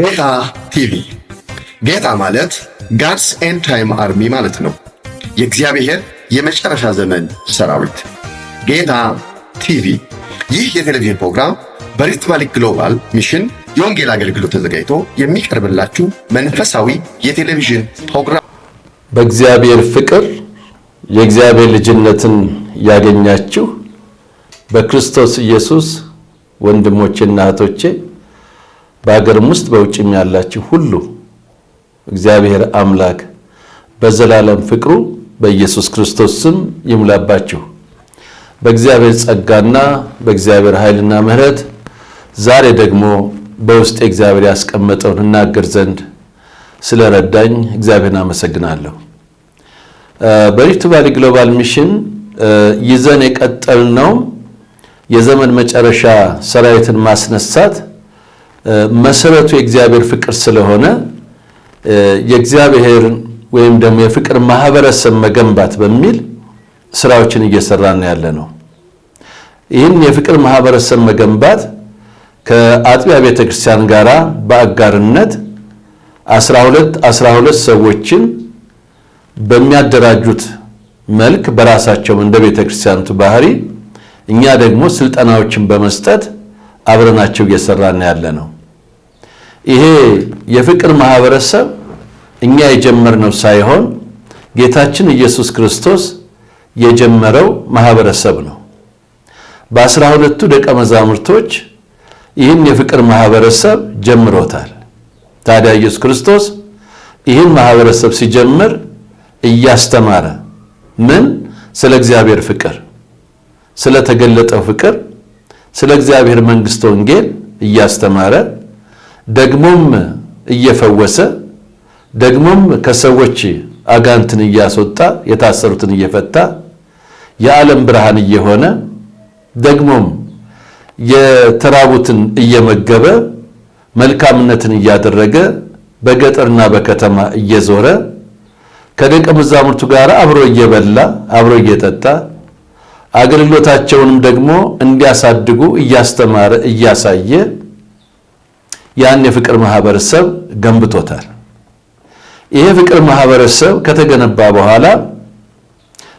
ጌታ ቲቪ ጌታ ማለት ጋድስ ኤንድ ታይም አርሚ ማለት ነው። የእግዚአብሔር የመጨረሻ ዘመን ሰራዊት። ጌታ ቲቪ ይህ የቴሌቪዥን ፕሮግራም በሪፍት ቫሊ ግሎባል ሚሽን የወንጌል አገልግሎት ተዘጋጅቶ የሚቀርብላችሁ መንፈሳዊ የቴሌቪዥን ፕሮግራም። በእግዚአብሔር ፍቅር የእግዚአብሔር ልጅነትን ያገኛችሁ በክርስቶስ ኢየሱስ ወንድሞቼና እህቶቼ በአገርም ውስጥ በውጭም ያላችሁ ሁሉ እግዚአብሔር አምላክ በዘላለም ፍቅሩ በኢየሱስ ክርስቶስ ስም ይሙላባችሁ። በእግዚአብሔር ጸጋና በእግዚአብሔር ኃይልና ምሕረት ዛሬ ደግሞ በውስጤ እግዚአብሔር ያስቀመጠውን እናገር ዘንድ ስለረዳኝ እግዚአብሔርን አመሰግናለሁ። በሪፍት ቫሊ ግሎባል ሚሽን ይዘን የቀጠልነው የዘመን መጨረሻ ሰራዊትን ማስነሳት መሰረቱ የእግዚአብሔር ፍቅር ስለሆነ የእግዚአብሔር ወይም ደግሞ የፍቅር ማህበረሰብ መገንባት በሚል ስራዎችን እየሰራን ያለነው። ይህን የፍቅር ማህበረሰብ መገንባት ከአጥቢያ ቤተክርስቲያን ጋራ በአጋርነት 12 ሰዎችን በሚያደራጁት መልክ በራሳቸው እንደ ቤተክርስቲያኑ ባህሪ እኛ ደግሞ ስልጠናዎችን በመስጠት አብረናቸው እየሰራን ያለነው። ይሄ የፍቅር ማህበረሰብ እኛ የጀመርነው ሳይሆን ጌታችን ኢየሱስ ክርስቶስ የጀመረው ማህበረሰብ ነው። በ12ቱ ደቀ መዛሙርቶች ይህን የፍቅር ማህበረሰብ ጀምሮታል። ታዲያ ኢየሱስ ክርስቶስ ይህን ማህበረሰብ ሲጀምር እያስተማረ ምን ስለ እግዚአብሔር ፍቅር፣ ስለ ተገለጠው ፍቅር፣ ስለ እግዚአብሔር መንግስት ወንጌል እያስተማረ ደግሞም እየፈወሰ ደግሞም ከሰዎች አጋንንትን እያስወጣ የታሰሩትን እየፈታ የዓለም ብርሃን እየሆነ ደግሞም የተራቡትን እየመገበ መልካምነትን እያደረገ በገጠርና በከተማ እየዞረ ከደቀ መዛሙርቱ ጋር አብሮ እየበላ አብሮ እየጠጣ አገልግሎታቸውንም ደግሞ እንዲያሳድጉ እያስተማረ እያሳየ ያን የፍቅር ማህበረሰብ ገንብቶታል። ይሄ ፍቅር ማህበረሰብ ከተገነባ በኋላ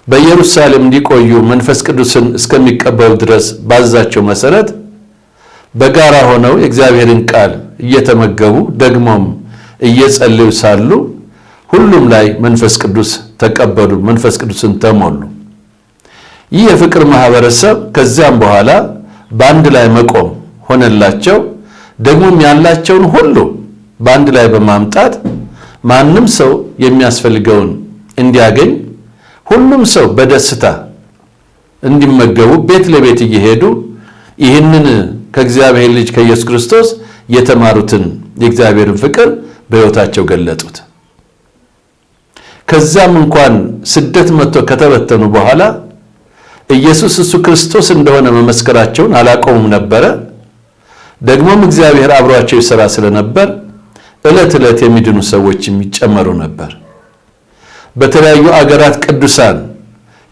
በኢየሩሳሌም እንዲቆዩ መንፈስ ቅዱስን እስከሚቀበሉ ድረስ ባዛቸው መሰረት በጋራ ሆነው የእግዚአብሔርን ቃል እየተመገቡ ደግሞም እየጸለዩ ሳሉ ሁሉም ላይ መንፈስ ቅዱስ ተቀበሉ፣ መንፈስ ቅዱስን ተሞሉ። ይህ የፍቅር ማህበረሰብ ከዚያም በኋላ በአንድ ላይ መቆም ሆነላቸው። ደግሞም ያላቸውን ሁሉ በአንድ ላይ በማምጣት ማንም ሰው የሚያስፈልገውን እንዲያገኝ ሁሉም ሰው በደስታ እንዲመገቡ ቤት ለቤት እየሄዱ ይህንን ከእግዚአብሔር ልጅ ከኢየሱስ ክርስቶስ የተማሩትን የእግዚአብሔርን ፍቅር በሕይወታቸው ገለጡት። ከዛም እንኳን ስደት መጥቶ ከተበተኑ በኋላ ኢየሱስ እሱ ክርስቶስ እንደሆነ መመስከራቸውን አላቆሙም ነበረ። ደግሞም እግዚአብሔር አብሯቸው ይሰራ ስለነበር ዕለት ዕለት የሚድኑ ሰዎች የሚጨመሩ ነበር። በተለያዩ አገራት ቅዱሳን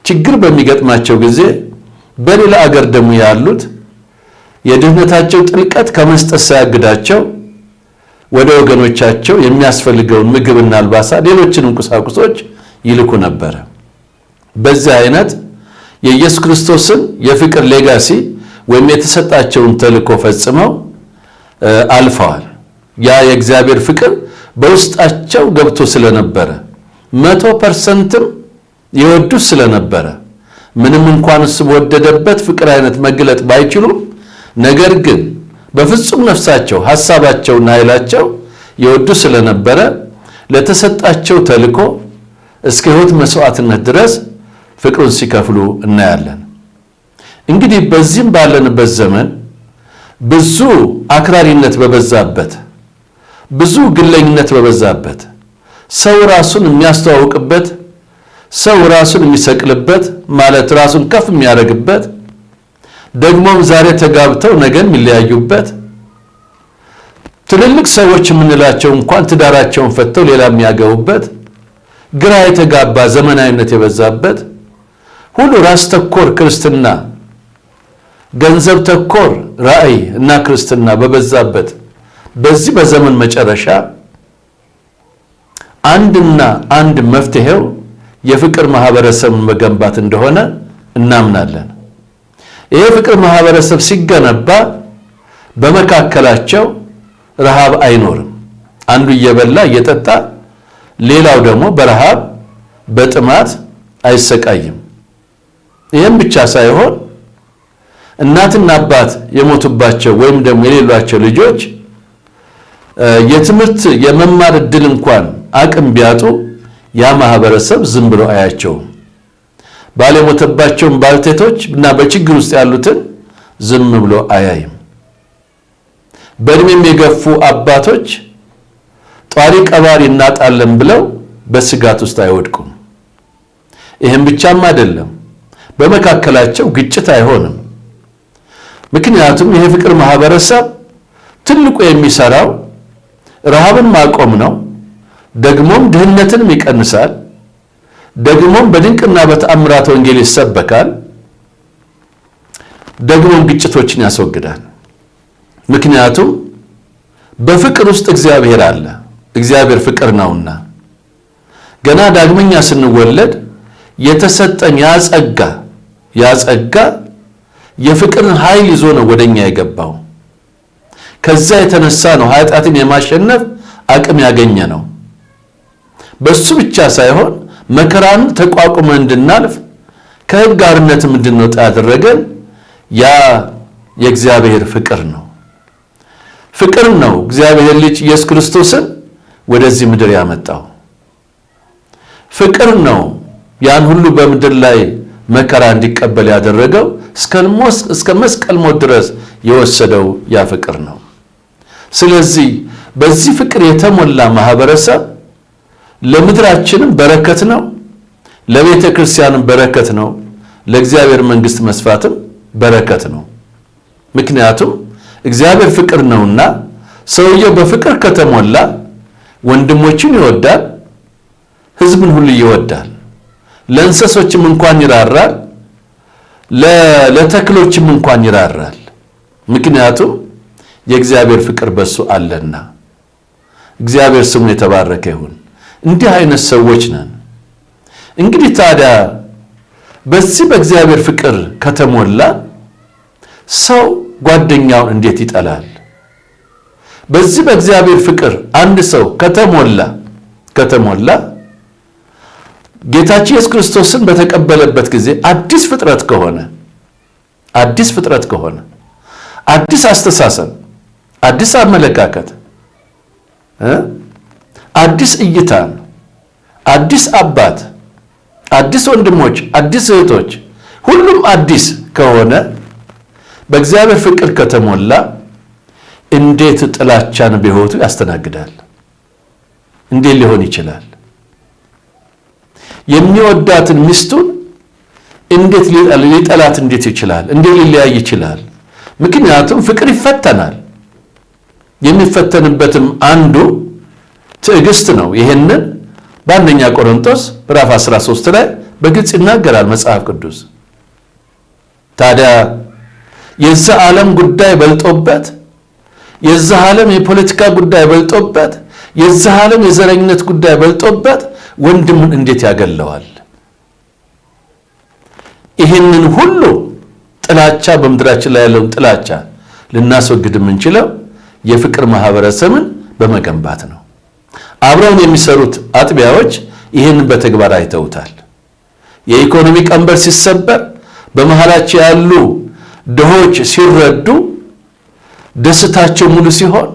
ችግር በሚገጥማቸው ጊዜ በሌላ አገር ደግሞ ያሉት የድህነታቸው ጥልቀት ከመስጠት ሳያግዳቸው ወደ ወገኖቻቸው የሚያስፈልገውን ምግብና አልባሳት ሌሎችንም ቁሳቁሶች ይልኩ ነበር። በዚህ አይነት የኢየሱስ ክርስቶስን የፍቅር ሌጋሲ ወይም የተሰጣቸውን ተልእኮ ፈጽመው አልፈዋል። ያ የእግዚአብሔር ፍቅር በውስጣቸው ገብቶ ስለነበረ 100% ይወዱት ስለነበረ ምንም እንኳን እሱ በወደደበት ፍቅር አይነት መግለጥ ባይችሉም ነገር ግን በፍጹም ነፍሳቸው ሐሳባቸውና ኃይላቸው ይወዱ ስለነበረ ለተሰጣቸው ተልእኮ እስከ ሕይወት መስዋዕትነት ድረስ ፍቅሩን ሲከፍሉ እናያለን። እንግዲህ በዚህም ባለንበት ዘመን ብዙ አክራሪነት በበዛበት፣ ብዙ ግለኝነት በበዛበት፣ ሰው ራሱን የሚያስተዋውቅበት፣ ሰው ራሱን የሚሰቅልበት ማለት ራሱን ከፍ የሚያደርግበት፣ ደግሞም ዛሬ ተጋብተው ነገ የሚለያዩበት፣ ትልልቅ ሰዎች የምንላቸው እንኳን ትዳራቸውን ፈተው ሌላ የሚያገቡበት፣ ግራ የተጋባ ዘመናዊነት የበዛበት፣ ሁሉ ራስ ተኮር ክርስትና ገንዘብ ተኮር ራእይ እና ክርስትና በበዛበት በዚህ በዘመን መጨረሻ አንድና አንድ መፍትሄው የፍቅር ማህበረሰብን መገንባት እንደሆነ እናምናለን። ይሄ ፍቅር ማህበረሰብ ሲገነባ በመካከላቸው ረሃብ አይኖርም። አንዱ እየበላ እየጠጣ ሌላው ደግሞ በረሃብ በጥማት አይሰቃይም። ይህም ብቻ ሳይሆን እናትና አባት የሞቱባቸው ወይም ደግሞ የሌሏቸው ልጆች የትምህርት የመማር ዕድል እንኳን አቅም ቢያጡ ያ ማህበረሰብ ዝም ብሎ አያቸውም። ባል የሞተባቸውን ባልቴቶች እና በችግር ውስጥ ያሉትን ዝም ብሎ አያይም። በእድሜም የገፉ አባቶች ጧሪ ቀባሪ እናጣለን ብለው በስጋት ውስጥ አይወድቁም። ይህም ብቻም አይደለም፣ በመካከላቸው ግጭት አይሆንም። ምክንያቱም ይሄ ፍቅር ማህበረሰብ ትልቁ የሚሰራው ረሃብን ማቆም ነው። ደግሞም ድህነትንም ይቀንሳል። ደግሞም በድንቅና በተአምራት ወንጌል ይሰበካል። ደግሞም ግጭቶችን ያስወግዳል። ምክንያቱም በፍቅር ውስጥ እግዚአብሔር አለ። እግዚአብሔር ፍቅር ነውና ገና ዳግመኛ ስንወለድ የተሰጠን ያ ጸጋ የፍቅርን ኃይል ይዞ ነው ወደኛ የገባው። ከዛ የተነሳ ነው ኃጢአትን የማሸነፍ አቅም ያገኘ ነው። በሱ ብቻ ሳይሆን መከራን ተቋቁመን እንድናልፍ ከሕግ አርነትም እንድንወጣ ያደረገን ያ የእግዚአብሔር ፍቅር ነው። ፍቅር ነው እግዚአብሔር ልጅ ኢየሱስ ክርስቶስን ወደዚህ ምድር ያመጣው። ፍቅር ነው ያን ሁሉ በምድር ላይ መከራ እንዲቀበል ያደረገው፣ እስከ መስቀል ሞት ድረስ የወሰደው ያ ፍቅር ነው። ስለዚህ በዚህ ፍቅር የተሞላ ማህበረሰብ ለምድራችንም በረከት ነው፣ ለቤተ ክርስቲያንም በረከት ነው፣ ለእግዚአብሔር መንግስት መስፋትም በረከት ነው። ምክንያቱም እግዚአብሔር ፍቅር ነውና ሰውየው በፍቅር ከተሞላ ወንድሞችን ይወዳል፣ ህዝብን ሁሉ ይወዳል፣ ለእንስሶችም እንኳን ይራራል፣ ለተክሎችም እንኳን ይራራል። ምክንያቱም የእግዚአብሔር ፍቅር በሱ አለና። እግዚአብሔር ስሙ የተባረከ ይሁን። እንዲህ አይነት ሰዎች ነን። እንግዲህ ታዲያ በዚህ በእግዚአብሔር ፍቅር ከተሞላ ሰው ጓደኛውን እንዴት ይጠላል? በዚህ በእግዚአብሔር ፍቅር አንድ ሰው ከተሞላ ጌታችን ኢየሱስ ክርስቶስን በተቀበለበት ጊዜ አዲስ ፍጥረት ከሆነ አዲስ አስተሳሰብ፣ አዲስ አመለካከት፣ አዲስ እይታን፣ አዲስ አባት፣ አዲስ ወንድሞች፣ አዲስ እህቶች፣ ሁሉም አዲስ ከሆነ በእግዚአብሔር ፍቅር ከተሞላ እንዴት ጥላቻን በሕይወቱ ያስተናግዳል? እንዴት ሊሆን ይችላል? የሚወዳትን ሚስቱን እንዴት ሊጠላት እንዴት ይችላል? እንዴት ሊለያይ ይችላል? ምክንያቱም ፍቅር ይፈተናል። የሚፈተንበትም አንዱ ትዕግስት ነው። ይሄንን በአንደኛ ቆሮንቶስ ምዕራፍ 13 ላይ በግልጽ ይናገራል መጽሐፍ ቅዱስ። ታዲያ የዛ ዓለም ጉዳይ በልጦበት፣ የዛ ዓለም የፖለቲካ ጉዳይ በልጦበት፣ የዛ ዓለም የዘረኝነት ጉዳይ በልጦበት ወንድሙን እንዴት ያገለዋል? ይህንን ሁሉ ጥላቻ፣ በምድራችን ላይ ያለውን ጥላቻ ልናስወግድ የምንችለው የፍቅር ማህበረሰብን በመገንባት ነው። አብረውን የሚሰሩት አጥቢያዎች ይህንን በተግባር አይተውታል። የኢኮኖሚ ቀንበር ሲሰበር፣ በመሃላቸው ያሉ ድሆች ሲረዱ፣ ደስታቸው ሙሉ ሲሆን፣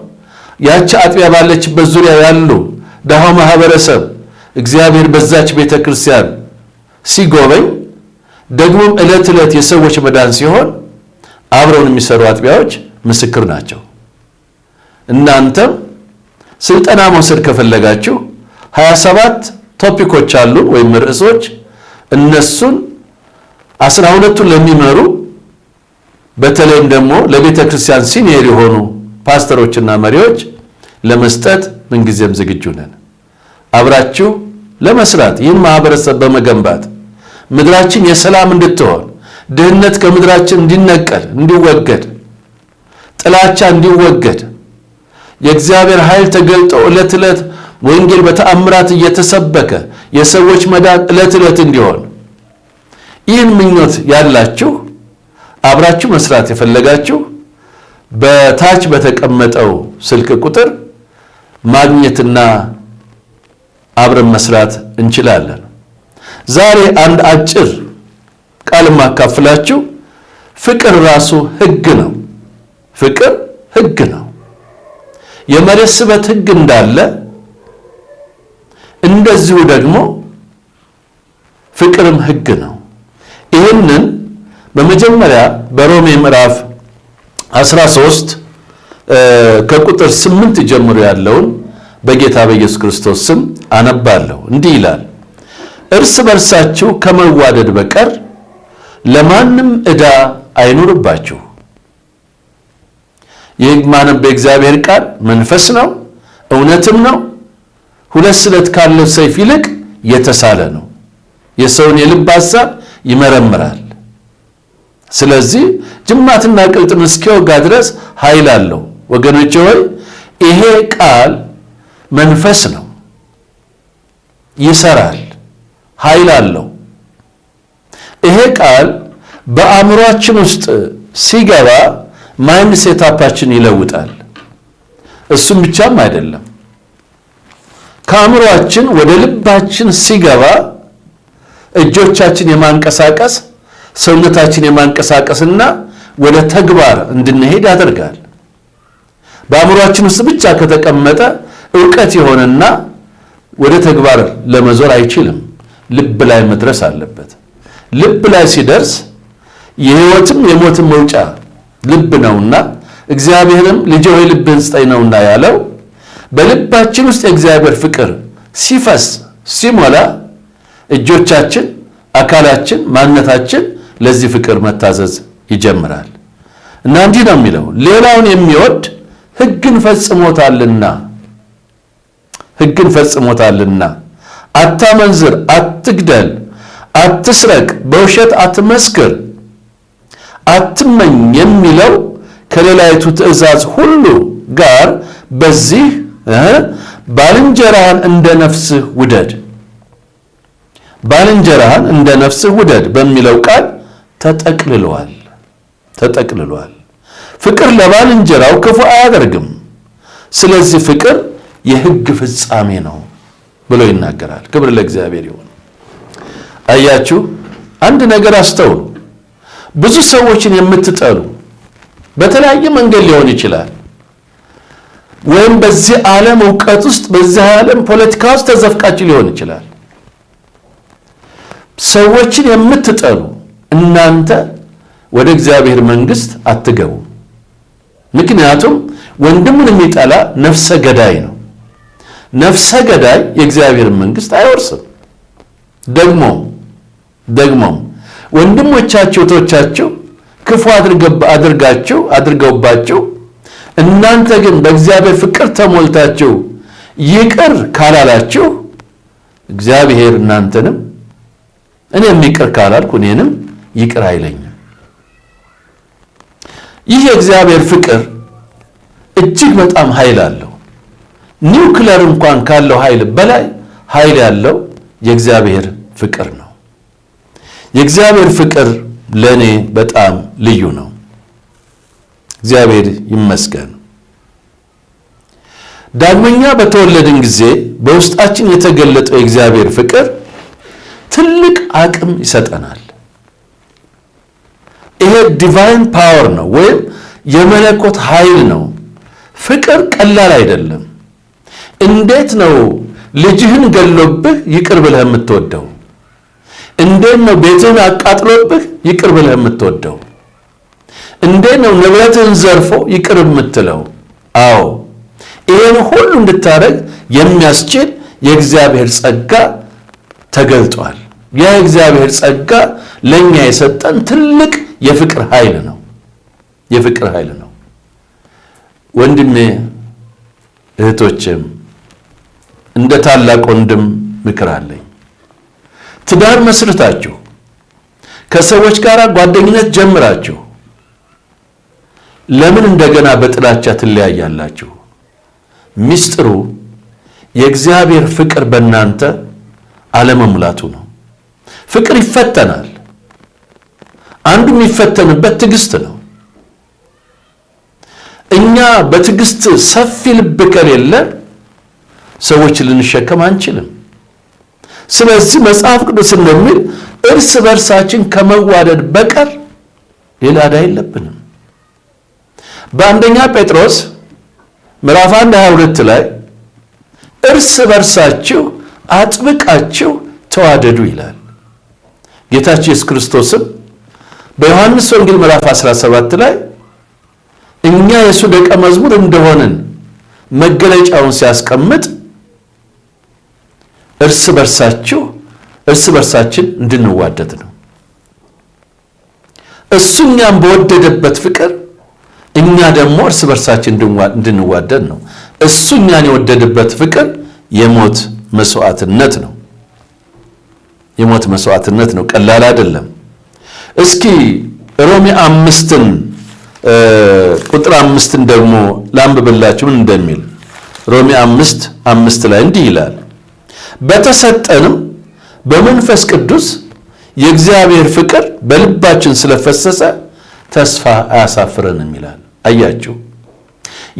ያቺ አጥቢያ ባለችበት ዙሪያ ያሉ ድሃው ማህበረሰብ እግዚአብሔር በዛች ቤተ ክርስቲያን ሲጎበኝ፣ ደግሞም ዕለት ዕለት የሰዎች መዳን ሲሆን አብረውን የሚሰሩ አጥቢያዎች ምስክር ናቸው። እናንተም ስልጠና መውሰድ ከፈለጋችሁ 27 ቶፒኮች አሉ ወይም ርዕሶች። እነሱን 12ቱን ለሚመሩ በተለይም ደግሞ ለቤተ ክርስቲያን ሲኒየር የሆኑ ፓስተሮችና መሪዎች ለመስጠት ምንጊዜም ዝግጁ ነን። አብራችሁ ለመስራት ይህን ማህበረሰብ በመገንባት ምድራችን የሰላም እንድትሆን፣ ድህነት ከምድራችን እንዲነቀል እንዲወገድ፣ ጥላቻ እንዲወገድ፣ የእግዚአብሔር ኃይል ተገልጦ ዕለት ዕለት ወንጌል በተአምራት እየተሰበከ የሰዎች መዳን ዕለት ዕለት እንዲሆን ይህን ምኞት ያላችሁ አብራችሁ መስራት የፈለጋችሁ በታች በተቀመጠው ስልክ ቁጥር ማግኘትና አብረን መስራት እንችላለን። ዛሬ አንድ አጭር ቃል ማካፍላችሁ ፍቅር ራሱ ሕግ ነው። ፍቅር ሕግ ነው። የመሬት ስበት ሕግ እንዳለ እንደዚሁ ደግሞ ፍቅርም ሕግ ነው። ይህንን በመጀመሪያ በሮሜ ምዕራፍ 13 ከቁጥር 8 ጀምሮ ያለውን በጌታ በኢየሱስ ክርስቶስ ስም አነባለሁ። እንዲህ ይላል፣ እርስ በርሳችሁ ከመዋደድ በቀር ለማንም ዕዳ አይኑርባችሁ። ይህ ማንም በእግዚአብሔር ቃል መንፈስ ነው፣ እውነትም ነው፣ ሁለት ስለት ካለው ሰይፍ ይልቅ የተሳለ ነው፣ የሰውን የልብ ሐሳብ ይመረምራል። ስለዚህ ጅማትና ቅልጥም እስኪወጋ ድረስ ኃይል አለው። ወገኖቼ ሆይ ይሄ ቃል መንፈስ ነው፣ ይሰራል፣ ኃይል አለው። ይሄ ቃል በአእምሮአችን ውስጥ ሲገባ ማይንድ ሴታፓችን ይለውጣል። እሱም ብቻም አይደለም፣ ከአእምሮአችን ወደ ልባችን ሲገባ እጆቻችን የማንቀሳቀስ ሰውነታችን የማንቀሳቀስና ወደ ተግባር እንድንሄድ ያደርጋል። በአእምሮአችን ውስጥ ብቻ ከተቀመጠ ዕውቀት የሆነና ወደ ተግባር ለመዞር አይችልም። ልብ ላይ መድረስ አለበት። ልብ ላይ ሲደርስ የሕይወትም የሞትም መውጫ ልብ ነውና እግዚአብሔርም ልጄ ሆይ ልብህን ስጠኝ ነውና ያለው በልባችን ውስጥ የእግዚአብሔር ፍቅር ሲፈስ ሲሞላ እጆቻችን፣ አካላችን፣ ማንነታችን ለዚህ ፍቅር መታዘዝ ይጀምራል። እና እንዲህ ነው የሚለው፣ ሌላውን የሚወድ ሕግን ፈጽሞታልና አታመንዝር፣ አትግደል፣ አትስረቅ፣ በውሸት አትመስክር፣ አትመኝ የሚለው ከሌላይቱ ትእዛዝ ሁሉ ጋር በዚህ ባልንጀራህን እንደ ነፍስህ ውደድ በሚለው ቃል ተጠቅልሏል። ፍቅር ለባልንጀራው ክፉ አያደርግም፣ ስለዚህ ፍቅር የሕግ ፍጻሜ ነው ብሎ ይናገራል። ክብር ለእግዚአብሔር ይሁን። አያችሁ፣ አንድ ነገር አስተውሉ። ብዙ ሰዎችን የምትጠሉ በተለያየ መንገድ ሊሆን ይችላል፣ ወይም በዚህ ዓለም ዕውቀት ውስጥ በዚህ ዓለም ፖለቲካ ውስጥ ተዘፍቃችሁ ሊሆን ይችላል። ሰዎችን የምትጠሉ እናንተ ወደ እግዚአብሔር መንግሥት አትገቡ። ምክንያቱም ወንድሙን የሚጠላ ነፍሰ ገዳይ ነው። ነፍሰ ገዳይ የእግዚአብሔርን መንግሥት አይወርስም። ደግሞም ወንድሞቻችሁ እህቶቻችሁ ክፉ አድርገውባችሁ እናንተ ግን በእግዚአብሔር ፍቅር ተሞልታችሁ ይቅር ካላላችሁ እግዚአብሔር እናንተንም እኔም ይቅር ካላልኩ እኔንም ይቅር አይለኝም። ይህ የእግዚአብሔር ፍቅር እጅግ በጣም ኃይል አለው። ኒውክለር እንኳን ካለው ኃይል በላይ ኃይል ያለው የእግዚአብሔር ፍቅር ነው። የእግዚአብሔር ፍቅር ለእኔ በጣም ልዩ ነው። እግዚአብሔር ይመስገን። ዳግመኛ በተወለድን ጊዜ በውስጣችን የተገለጠው የእግዚአብሔር ፍቅር ትልቅ አቅም ይሰጠናል። ይሄ ዲቫይን ፓወር ነው ወይም የመለኮት ኃይል ነው። ፍቅር ቀላል አይደለም። እንዴት ነው ልጅህን ገሎብህ ይቅር ብለህ የምትወደው? እንዴት ነው ቤትህን አቃጥሎብህ ይቅር ብለህ የምትወደው? እንዴት ነው ንብረትህን ዘርፎ ይቅር የምትለው? አዎ፣ ይህን ሁሉ እንድታደርግ የሚያስችል የእግዚአብሔር ጸጋ ተገልጧል። ያ የእግዚአብሔር ጸጋ ለእኛ የሰጠን ትልቅ የፍቅር ኃይል ነው። የፍቅር ኃይል ነው። ወንድሜ እህቶችም እንደ ታላቅ ወንድም ምክር አለኝ። ትዳር መስርታችሁ ከሰዎች ጋር ጓደኝነት ጀምራችሁ ለምን እንደገና በጥላቻ ትለያያላችሁ? ሚስጥሩ የእግዚአብሔር ፍቅር በእናንተ አለመሙላቱ ነው። ፍቅር ይፈተናል። አንዱ የሚፈተንበት ትዕግስት ነው። እኛ በትዕግስት ሰፊ ልብ ከሌለን ሰዎች ልንሸከም አንችልም። ስለዚህ መጽሐፍ ቅዱስ እንደሚል እርስ በርሳችን ከመዋደድ በቀር ሌላ ዕዳ የለብንም። በአንደኛ ጴጥሮስ ምዕራፍ 1:22 ላይ እርስ በርሳችሁ አጥብቃችሁ ተዋደዱ ይላል። ጌታችን ኢየሱስ ክርስቶስም በዮሐንስ ወንጌል ምዕራፍ 17 ላይ እኛ የእሱ ደቀ መዝሙር እንደሆንን መገለጫውን ሲያስቀምጥ እርስ በርሳችን እንድንዋደድ ነው። እሱ እኛም በወደደበት ፍቅር እኛ ደግሞ እርስ በርሳችን እንድንዋደድ ነው። እሱ እኛን የወደደበት ፍቅር የሞት መስዋዕትነት ነው። የሞት መስዋዕትነት ነው። ቀላል አይደለም። እስኪ ሮሜ 5 ቁጥር 5 ደግሞ ላንብብላችሁ ምን እንደሚል። ሮሜ 5:5 ላይ እንዲህ ይላል፣ በተሰጠንም በመንፈስ ቅዱስ የእግዚአብሔር ፍቅር በልባችን ስለፈሰሰ ተስፋ አያሳፍረንም ይላል። አያችሁ፣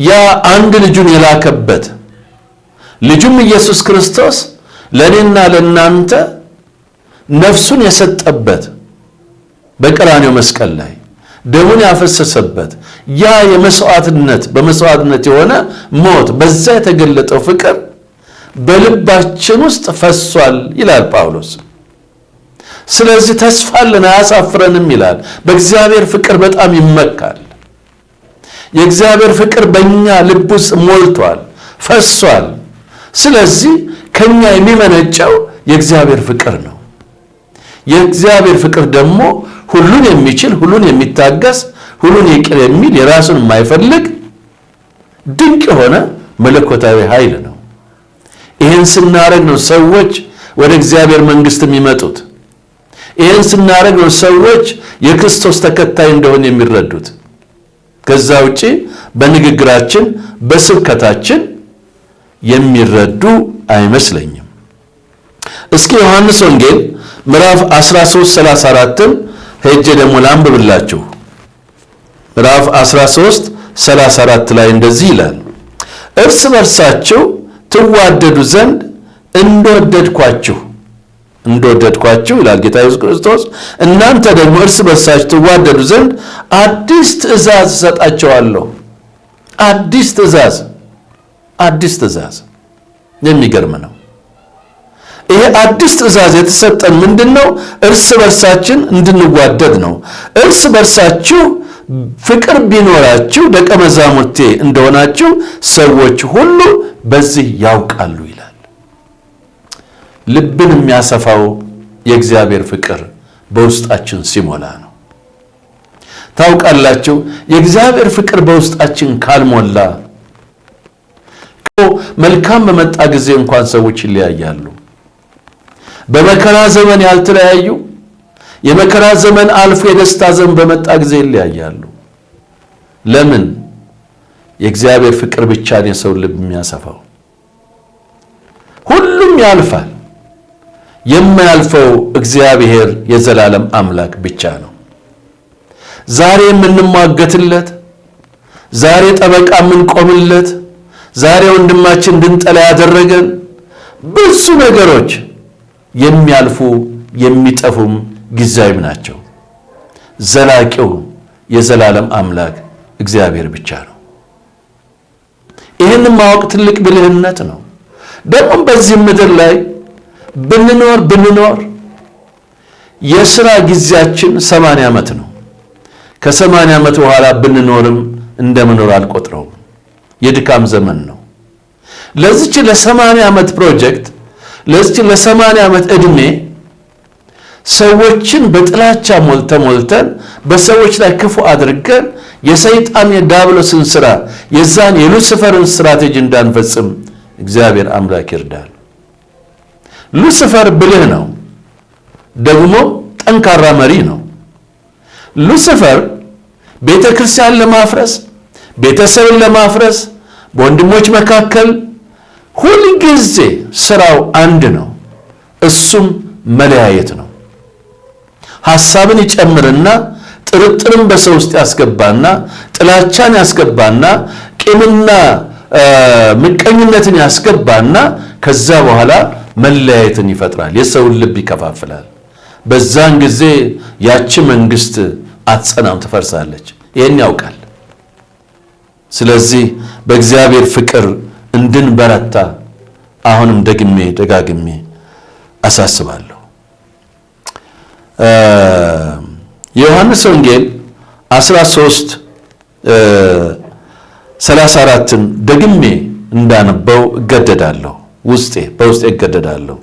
ያ አንድ ልጁን የላከበት ልጁም ኢየሱስ ክርስቶስ ለእኔና ለእናንተ ነፍሱን የሰጠበት በቀራንዮ መስቀል ላይ ደሙን ያፈሰሰበት ያ በመስዋዕትነት የሆነ ሞት፣ በዛ የተገለጠው ፍቅር በልባችን ውስጥ ፈሷል ይላል ጳውሎስ። ስለዚህ ተስፋ አለን፣ አያሳፍረንም ይላል። በእግዚአብሔር ፍቅር በጣም ይመካል። የእግዚአብሔር ፍቅር በእኛ ልብ ውስጥ ሞልቷል፣ ፈሷል። ስለዚህ ከኛ የሚመነጨው የእግዚአብሔር ፍቅር ነው። የእግዚአብሔር ፍቅር ደግሞ ሁሉን የሚችል፣ ሁሉን የሚታገስ፣ ሁሉን ይቅር የሚል፣ የራሱን የማይፈልግ ድንቅ የሆነ መለኮታዊ ኃይል ነው። ይህን ስናረግ ነው ሰዎች ወደ እግዚአብሔር መንግሥት የሚመጡት። ይህን ስናረግ ነው ሰዎች የክርስቶስ ተከታይ እንደሆነ የሚረዱት። ከዛ ውጪ በንግግራችን በስብከታችን የሚረዱ አይመስለኝም። እስኪ ዮሐንስ ወንጌል ምዕራፍ 13:34 ሄጄ ደግሞ ላንብብላችሁ። ምዕራፍ 13:34 ላይ እንደዚህ ይላል፣ እርስ በርሳችሁ ትዋደዱ ዘንድ እንደወደድኳችሁ ይላል ጌታ ኢየሱስ ክርስቶስ፣ እናንተ ደግሞ እርስ በርሳችሁ ትዋደዱ ዘንድ አዲስ ትእዛዝ እሰጣቸዋለሁ። አዲስ ትእዛዝ የሚገርም ነው። ይሄ አዲስ ትእዛዝ የተሰጠን ምንድነው? እርስ በርሳችን እንድንዋደድ ነው። እርስ በርሳችሁ ፍቅር ቢኖራችሁ ደቀ መዛሙርቴ እንደሆናችሁ ሰዎች ሁሉ በዚህ ያውቃሉ ይላል። ልብን የሚያሰፋው የእግዚአብሔር ፍቅር በውስጣችን ሲሞላ ነው። ታውቃላችሁ፣ የእግዚአብሔር ፍቅር በውስጣችን ካልሞላ መልካም በመጣ ጊዜ እንኳን ሰዎች ይለያያሉ። በመከራ ዘመን ያልተለያዩ የመከራ ዘመን አልፎ የደስታ ዘመን በመጣ ጊዜ ይለያያሉ። ለምን? የእግዚአብሔር ፍቅር ብቻ ነው የሰው ልብ የሚያሰፋው። ሁሉም ያልፋል። የማያልፈው እግዚአብሔር የዘላለም አምላክ ብቻ ነው። ዛሬ የምንሟገትለት፣ ዛሬ ጠበቃ የምንቆምለት፣ ዛሬ ወንድማችን እንድንጠላ ያደረገን ብዙ ነገሮች የሚያልፉ የሚጠፉም ጊዜያዊም ናቸው። ዘላቂው የዘላለም አምላክ እግዚአብሔር ብቻ ነው። ይህንን ማወቅ ትልቅ ብልህነት ነው። ደግሞም በዚህ ምድር ላይ ብንኖር የሥራ ጊዜያችን 80 ዓመት ነው። ከ80 ዓመት በኋላ ብንኖርም እንደምኖር አልቆጥረውም። የድካም ዘመን ነው። ለዚች ለ80 ዓመት ፕሮጀክት፣ ለዚች ለ80 ዓመት ዕድሜ ሰዎችን በጥላቻ ሞልተን በሰዎች ላይ ክፉ አድርገን የሰይጣን የዲያብሎስን ሥራ የዛን የሉሲፈርን ስትራቴጂ እንዳንፈጽም እግዚአብሔር አምላክ ይርዳል። ሉሲፈር ብልህ ነው፣ ደግሞ ጠንካራ መሪ ነው። ሉሲፈር ቤተ ክርስቲያን ለማፍረስ፣ ቤተሰብን ለማፍረስ፣ በወንድሞች መካከል ሁልጊዜ ስራው አንድ ነው። እሱም መለያየት ነው። ሐሳብን ይጨምርና ጥርጥርን በሰው ውስጥ ያስገባና ጥላቻን ያስገባና ቂምና ምቀኝነትን ያስገባና ከዛ በኋላ መለያየትን ይፈጥራል። የሰውን ልብ ይከፋፍላል። በዛን ጊዜ ያቺ መንግስት አትጸናም፣ ትፈርሳለች። ይህን ያውቃል። ስለዚህ በእግዚአብሔር ፍቅር እንድንበረታ አሁንም ደግሜ ደጋግሜ አሳስባለሁ። የዮሐንስ ወንጌል 13:34ን ደግሜ እንዳነበው እገደዳለሁ። በውስጤ እገደዳለሁ።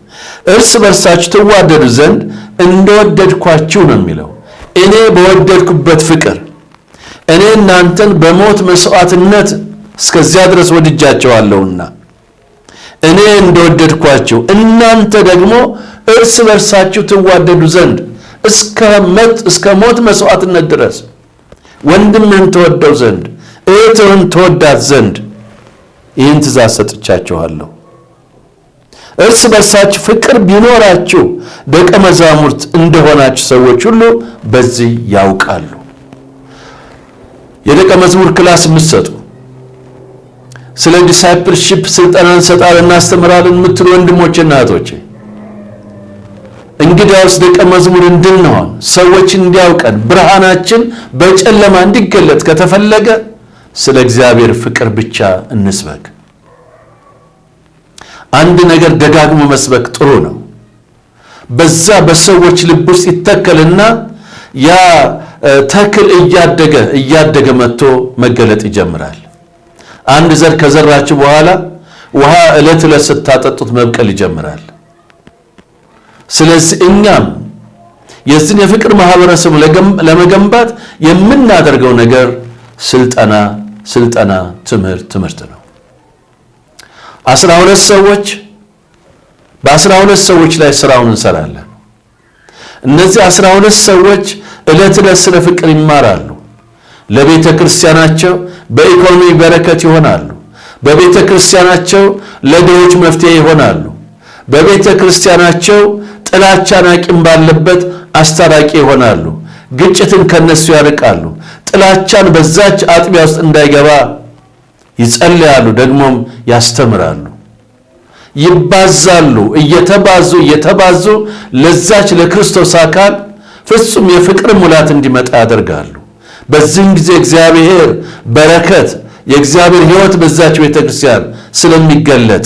እርስ በርሳችሁ ትዋደዱ ዘንድ እንደወደድኳችሁ ነው የሚለው። እኔ በወደድኩበት ፍቅር እኔ እናንተን በሞት መስዋዕትነት እስከዚያ ድረስ ወድጃቸዋለሁና እኔ እንደወደድኳችሁ እናንተ ደግሞ እርስ በርሳችሁ ትዋደዱ ዘንድ እስከ ሞት መስዋዕትነት ድረስ ወንድምህን ተወደው ዘንድ እህትህን ተወዳት ዘንድ ይህን ትእዛዝ ሰጥቻችኋለሁ። እርስ በርሳችሁ ፍቅር ቢኖራችሁ ደቀ መዛሙርት እንደሆናችሁ ሰዎች ሁሉ በዚህ ያውቃሉ። የደቀ መዝሙር ክላስ የምትሰጡ ስለ ዲሳይፕልሺፕ ስልጠና እንሰጣለን እናስተምራለን የምትሉ ወንድሞችና እህቶቼ እንግዲያውስ ደቀ መዝሙር እንድንሆን ሰዎች እንዲያውቀን ብርሃናችን በጨለማ እንዲገለጥ ከተፈለገ ስለ እግዚአብሔር ፍቅር ብቻ እንስበክ። አንድ ነገር ደጋግሞ መስበክ ጥሩ ነው። በዛ በሰዎች ልብ ውስጥ ይተከልና ያ ተክል እያደገ መጥቶ መገለጥ ይጀምራል። አንድ ዘር ከዘራችሁ በኋላ ውሃ ዕለት ስታጠጡት መብቀል ይጀምራል። ስለዚህ እኛም የዚህን የፍቅር ማህበረሰብ ለመገንባት የምናደርገው ነገር ስልጠና ትምህርት ነው። 12 ሰዎች በ12 ሰዎች ላይ ስራውን እንሰራለን። እነዚህ 12 ሰዎች ዕለት ስለ ፍቅር ይማራሉ። ለቤተ ክርስቲያናቸው በኢኮኖሚ በረከት ይሆናሉ። በቤተ ክርስቲያናቸው ለድሆች መፍትሄ ይሆናሉ። በቤተ ክርስቲያናቸው ጥላቻና ቂም ባለበት አስታራቂ ይሆናሉ። ግጭትን ከነሱ ያርቃሉ። ጥላቻን በዛች አጥቢያ ውስጥ እንዳይገባ ይጸልያሉ፣ ደግሞም ያስተምራሉ። ይባዛሉ። እየተባዙ ለዛች ለክርስቶስ አካል ፍጹም የፍቅር ሙላት እንዲመጣ ያደርጋሉ። በዚህም ጊዜ እግዚአብሔር በረከት የእግዚአብሔር ሕይወት በዛች ቤተክርስቲያን ስለሚገለጥ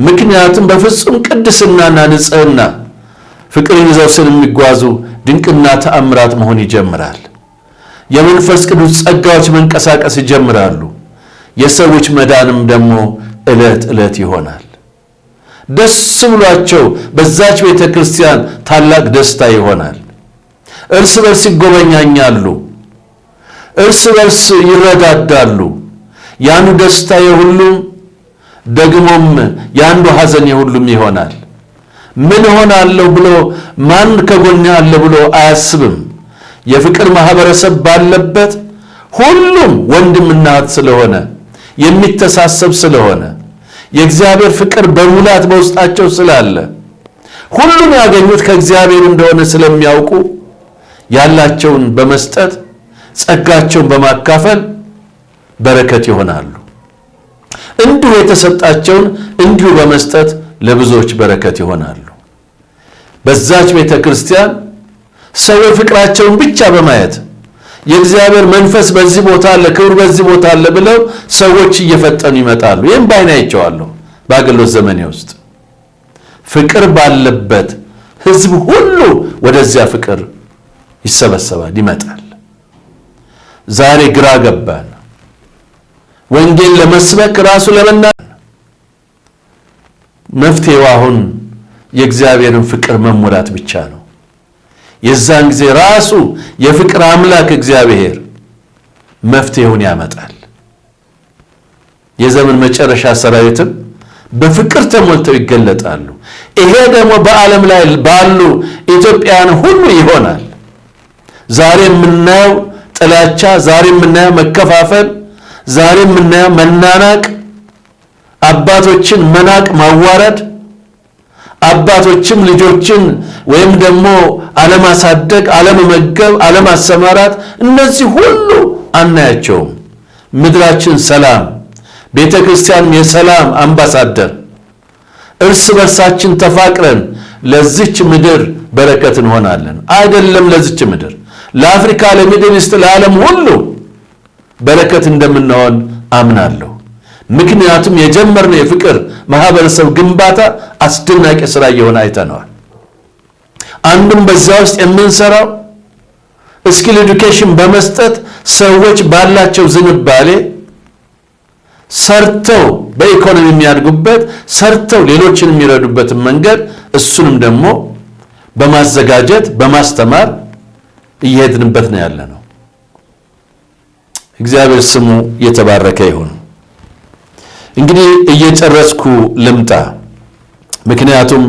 ምክንያቱም በፍጹም ቅድስናና ንጽህና ፍቅርን ይዘው ስለሚጓዙ ድንቅና ተአምራት መሆን ይጀምራል። የመንፈስ ቅዱስ ጸጋዎች መንቀሳቀስ ይጀምራሉ። የሰዎች መዳንም ደግሞ ዕለት ይሆናል። ደስ ብሏቸው በዛች ቤተክርስቲያን ታላቅ ደስታ ይሆናል። እርስ በርስ ይጎበኛኛሉ። እርስ በርስ ይረዳዳሉ። ያንዱ ደስታ የሁሉም ደግሞም ያንዱ ሐዘን የሁሉም ይሆናል። ምን ሆናለሁ ብሎ ማን ከጎኔ አለ ብሎ አያስብም። የፍቅር ማህበረሰብ ባለበት ሁሉም ወንድምና እህት ስለሆነ የሚተሳሰብ ስለሆነ የእግዚአብሔር ፍቅር በሙላት በውስጣቸው ስላለ ሁሉም ያገኙት ከእግዚአብሔር እንደሆነ ስለሚያውቁ ያላቸውን በመስጠት ጸጋቸውን በማካፈል በረከት ይሆናሉ። እንዲሁ የተሰጣቸውን እንዲሁ በመስጠት ለብዙዎች በረከት ይሆናሉ። በዛች ቤተክርስቲያን ሰዎች ፍቅራቸውን ብቻ በማየት የእግዚአብሔር መንፈስ በዚህ ቦታ አለ፣ ክብር በዚህ ቦታ አለ ብለው ሰዎች እየፈጠኑ ይመጣሉ። ይህም ባይኔ አይቼዋለሁ በአገልግሎት ዘመኔ ውስጥ። ፍቅር ባለበት ሕዝብ ሁሉ ወደዚያ ፍቅር ይሰበሰባል፣ ይመጣል። ዛሬ ግራ ገባን። ወንጌል ለመስበክ ራሱ ለመናገር መፍትሄው አሁን የእግዚአብሔርን ፍቅር መሞላት ብቻ ነው። የዛን ጊዜ ራሱ የፍቅር አምላክ እግዚአብሔር መፍትሄውን ያመጣል። የዘመን መጨረሻ ሰራዊትም በፍቅር ተሞልተው ይገለጣሉ። ይሄ ደግሞ በዓለም ላይ ባሉ ኢትዮጵያውያን ሁሉ ይሆናል። ዛሬ የምናየው ጥላቻ፣ ዛሬ የምናየው መከፋፈል፣ ዛሬ የምናየው መናናቅ አባቶችን መናቅ ማዋረድ፣ አባቶችም ልጆችን ወይም ደግሞ አለማሳደግ፣ አለመመገብ፣ አለማሰማራት፣ እነዚህ ሁሉ አናያቸውም። ምድራችን ሰላም፣ ቤተ ክርስቲያንም የሰላም አምባሳደር፣ እርስ በርሳችን ተፋቅረን ለዚች ምድር በረከት እንሆናለን። አይደለም ለዚች ምድር፣ ለአፍሪካ፣ ለሚድል ኢስት፣ ለዓለም ሁሉ በረከት እንደምንሆን አምናለሁ። ምክንያቱም የጀመርነው የፍቅር ማህበረሰብ ግንባታ አስደናቂ ስራ እየሆነ አይተነዋል። አንዱም በዚያ ውስጥ የምንሰራው ስኪል ኤዱኬሽን በመስጠት ሰዎች ባላቸው ዝንባሌ ሰርተው በኢኮኖሚ የሚያድጉበት፣ ሰርተው ሌሎችን የሚረዱበትን መንገድ እሱንም ደግሞ በማዘጋጀት በማስተማር እየሄድንበት ነው ያለነው። እግዚአብሔር ስሙ የተባረከ ይሁን። እንግዲህ እየጨረስኩ ልምጣ። ምክንያቱም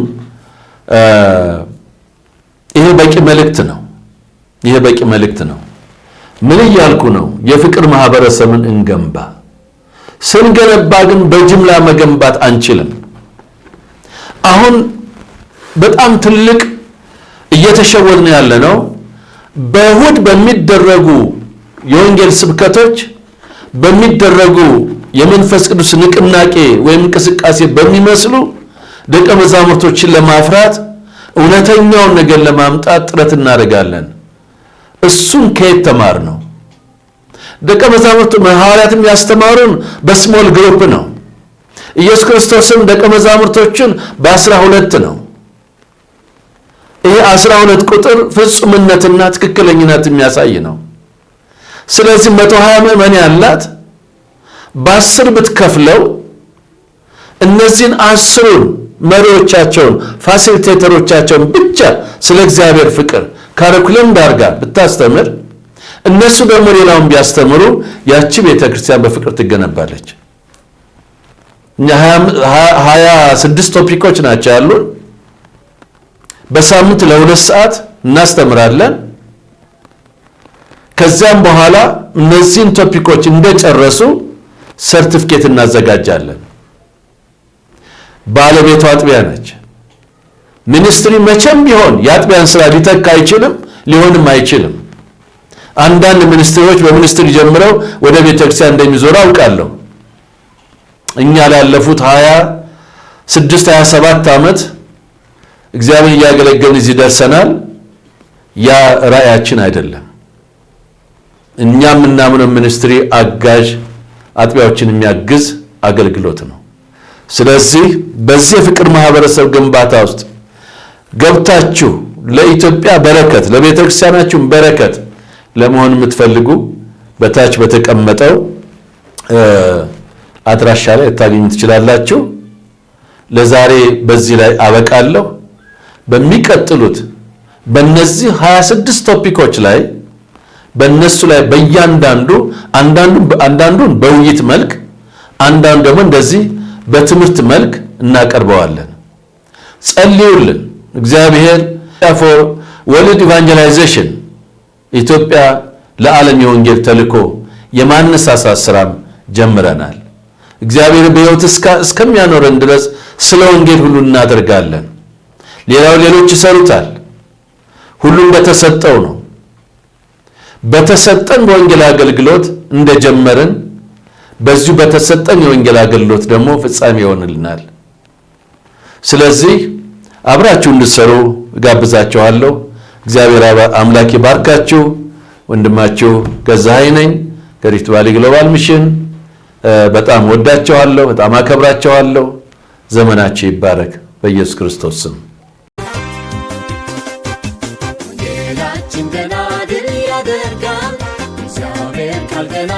ይሄ በቂ መልእክት ነው። ይሄ በቂ መልእክት ነው። ምን እያልኩ ነው? የፍቅር ማህበረሰብን እንገንባ። ስንገነባ ግን በጅምላ መገንባት አንችልም። አሁን በጣም ትልቅ እየተሸወድን ያለነው በእሁድ በሚደረጉ የወንጌል ስብከቶች በሚደረጉ የመንፈስ ቅዱስ ንቅናቄ ወይም እንቅስቃሴ በሚመስሉ ደቀ መዛሙርቶችን ለማፍራት እውነተኛውን ነገር ለማምጣት ጥረት እናደርጋለን። እሱን ከየት ተማር ነው? ደቀ መዛሙርቱ ሐዋርያትም ያስተማሩን በስሞል ግሩፕ ነው። ኢየሱስ ክርስቶስም ደቀ መዛሙርቶችን በ12 ነው። ይሄ 12 ቁጥር ፍጹምነትና ትክክለኝነት የሚያሳይ ነው። ስለዚህ 120 ምዕመን ያላት በ10 ብትከፍለው እነዚህን 10ን መሪዎቻቸውን ፋሲሊቴተሮቻቸውን ብቻ ስለ እግዚአብሔር ፍቅር ካሪኩለም ዳርጋ ብታስተምር፣ እነሱ ደግሞ ሌላውን ቢያስተምሩ ያቺ ቤተክርስቲያን በፍቅር ትገነባለች። እኛ 26 ቶፒኮች ናቸው ያሉን። በሳምንት ለ2 ሰዓት እናስተምራለን። ከዚያም በኋላ እነዚህን ቶፒኮች እንደጨረሱ ሰርቲፊኬት እናዘጋጃለን። ባለቤቷ አጥቢያ ነች። ሚኒስትሪ መቼም ቢሆን የአጥቢያን ስራ ሊተካ አይችልም፣ ሊሆንም አይችልም። አንዳንድ ሚኒስትሪዎች በሚኒስትሪ ጀምረው ወደ ቤተክርስቲያን እንደሚዞሩ አውቃለሁ። እኛ ላለፉት 27 ዓመት እግዚአብሔር እያገለገልን እዚህ ደርሰናል። ያ ራእያችን አይደለም። እኛ የምናምነው ሚኒስትሪ አጋዥ አጥቢያዎችን የሚያግዝ አገልግሎት ነው። ስለዚህ በዚህ የፍቅር ማህበረሰብ ግንባታ ውስጥ ገብታችሁ ለኢትዮጵያ በረከት፣ ለቤተክርስቲያናችሁ በረከት ለመሆን የምትፈልጉ በታች በተቀመጠው አድራሻ ላይ ልታገኙ ትችላላችሁ። ለዛሬ በዚህ ላይ አበቃለሁ። በሚቀጥሉት በእነዚህ 26 ቶፒኮች ላይ በእነሱ ላይ በእያንዳንዱ አንዳንዱን በውይይት መልክ አንዳንዱ ደግሞ እንደዚህ በትምህርት መልክ እናቀርበዋለን። ጸልዩልን። እግዚአብሔር ፎር ወርልድ ኢቫንጀላይዜሽን ኢትዮጵያ ለዓለም የወንጌል ተልእኮ የማነሳሳት ስራም ጀምረናል። እግዚአብሔር በሕይወት እስከሚያኖረን ድረስ ስለ ወንጌል ሁሉ እናደርጋለን። ሌሎች ይሰሩታል። ሁሉም በተሰጠው ነው። በተሰጠን በወንጌል አገልግሎት እንደጀመርን በዚሁ በተሰጠን የወንጌል አገልግሎት ደግሞ ፍጻሜ ይሆንልናል። ስለዚህ አብራችሁ እንድትሰሩ እጋብዛችኋለሁ። እግዚአብሔር አምላክ ይባርካችሁ። ወንድማችሁ ገዛኸኝ ነኝ ከሪፍት ቫሊ ግሎባል ሚሽን። በጣም ወዳችኋለሁ፣ በጣም አከብራችኋለሁ። ዘመናችሁ ይባረክ በኢየሱስ ክርስቶስ ስም። ወንጌላችን ገና ድል ያደርጋል። እግዚአብሔር ቃል ገና